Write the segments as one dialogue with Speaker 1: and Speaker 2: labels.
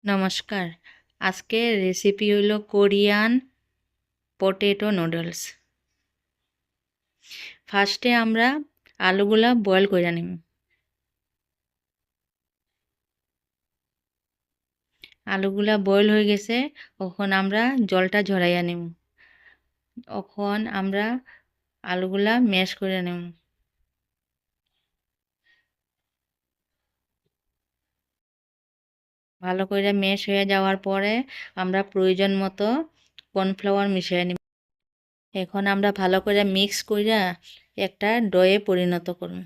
Speaker 1: নমস্কার। আজকের রেসিপি হইল কোরিয়ান পটেটো নুডলস। ফার্স্টে আমরা আলুগুলা বয়েল কইরা নিব। আলুগুলা বয়েল হয়ে গেছে, এখন আমরা জলটা ঝরাইয়া নিব। এখন আমরা আলুগুলা ম্যাশ করে নিব। ভালো করে ম্যাশ হয়ে যাওয়ার পরে আমরা প্রয়োজন মতো কর্নফ্লাওয়ার মিশিয়ে নিব। এখন আমরা ভালো করে মিক্স কইরা একটা ডয়ে পরিণত করব।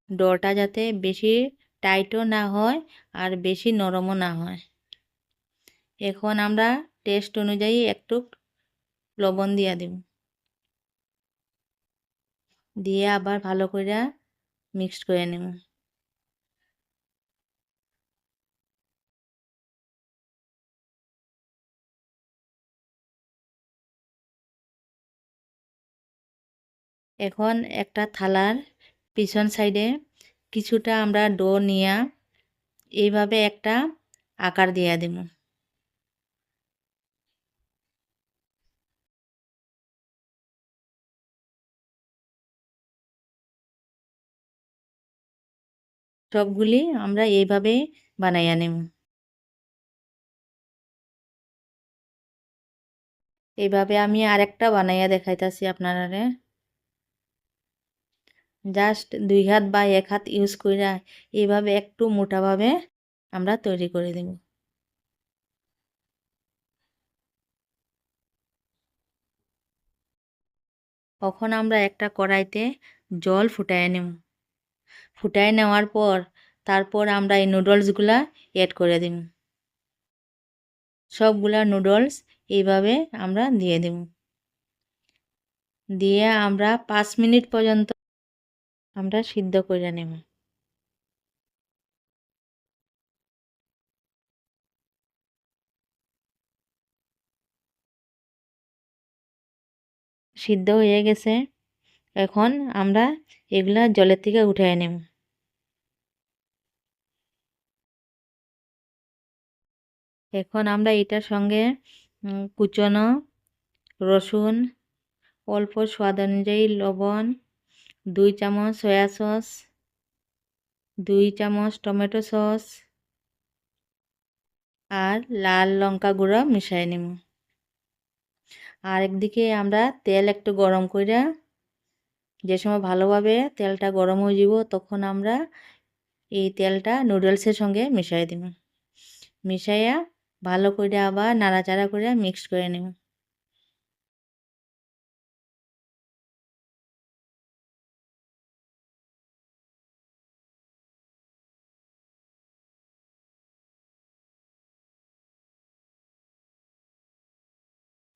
Speaker 1: ডোটা যাতে বেশি টাইটও না হয় আর বেশি নরমও না হয়। এখন আমরা টেস্ট অনুযায়ী একটু লবণ দিয়া দিব, দিয়ে আবার ভালো করে মিক্সড করে নেব। এখন একটা থালার পিছন সাইডে কিছুটা আমরা ডো নিয়া এইভাবে একটা আকার দিয়া দেব। সবগুলি আমরা এইভাবে বানাইয়া নেব। এইভাবে আমি আরেকটা বানাইয়া দেখাইতাছি আপনারারে। জাস্ট 2 হাত বা 1 হাত ইউজ কইরা এইভাবে একটু মোটাভাবে আমরা তৈরি করে দেব। তখন আমরা একটা কড়াইতে জল ফুটাইয়া নেব। ফুটায় নেওয়ার পর তারপর আমরা এই নুডলসগুলা অ্যাড করে দিব। সবগুলা নুডলস এইভাবে আমরা দিয়ে দেব। দিয়ে আমরা 5 মিনিট পর্যন্ত আমরা সিদ্ধ করে নেব। সিদ্ধ হয়ে গেছে, এখন আমরা এগুলা জলের থেকে উঠায় নেব। এখন আমরা এটার সঙ্গে কুচনো রসুন, অল্প স্বাদ অনুযায়ী লবণ, 2 চামচ সয়া সস, 2 চামচ টমেটো সস আর লাল লঙ্কা গুঁড়ো মিশাই নেব। আর একদিকে আমরা তেল একটু গরম কইরা, যে সময় ভালোভাবে তেলটা গরম হয়ে যাব তখন আমরা এই তেলটা নুডলসের সঙ্গে মিশাই দিব। মিশাইয়া ভালো করে আবার নাড়াচাড়া করে মিক্সড করে নেব।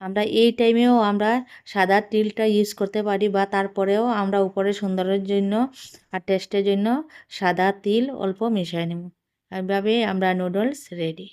Speaker 1: আমরা এই টাইমেও আমরা সাদা তিলটা ইউজ করতে পারি, বা তারপরেও আমরা উপরে সুন্দরের জন্য আর টেস্টের জন্য সাদা তিল অল্প মিশিয়ে নেব। এভাবে আমরা নুডলস রেডি।